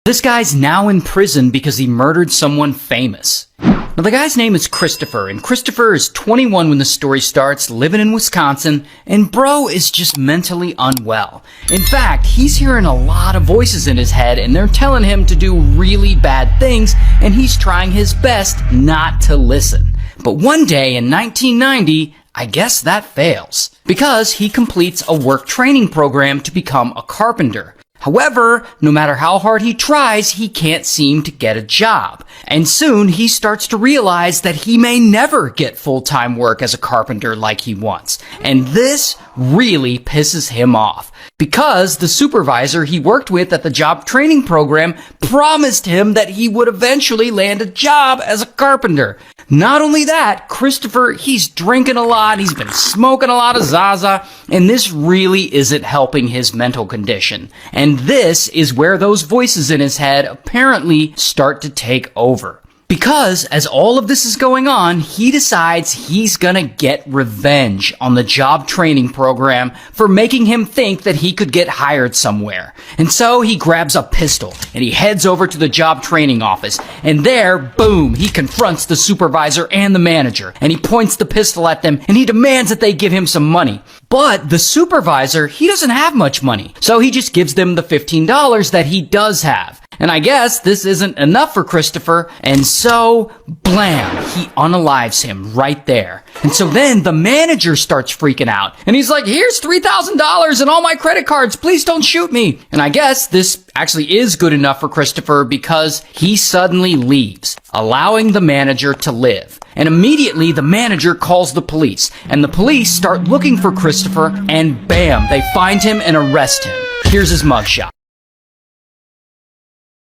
This guy's now in prison because he murdered someone famous. Now, the guy's name is Christopher, and Christopher is 21 when the story starts, living in Wisconsin, and bro is just mentally unwell. In fact, he's hearing a lot of voices in his head, and they're telling him to do really bad things, and he's trying his best not to listen. But one day in 1990, I guess that fails, because he completes a work training program to become a carpenter. However, no matter how hard he tries, he can't seem to get a job. And soon he starts to realize that he may never get full-time work as a carpenter like he wants. And this really pisses him off, because the supervisor he worked with at the job training program promised him that he would eventually land a job as a carpenter. Not only that, Christopher, he's drinking a lot, he's been smoking a lot of Zaza, and this really isn't helping his mental condition. And this is where those voices in his head apparently start to take over. Because as all of this is going on, he decides he's gonna get revenge on the job training program for making him think that he could get hired somewhere. And so he grabs a pistol and he heads over to the job training office. And there, boom, he confronts the supervisor and the manager. And he points the pistol at them and he demands that they give him some money. But the supervisor, he doesn't have much money. So he just gives them the $15 that he does have. And I guess this isn't enough for Christopher, and so, blam, he unalives him right there. And so then the manager starts freaking out, and he's like, here's $3,000 and all my credit cards, please don't shoot me. And I guess this actually is good enough for Christopher because he suddenly leaves, allowing the manager to live. And immediately the manager calls the police, and the police start looking for Christopher, and bam, they find him and arrest him. Here's his mugshot.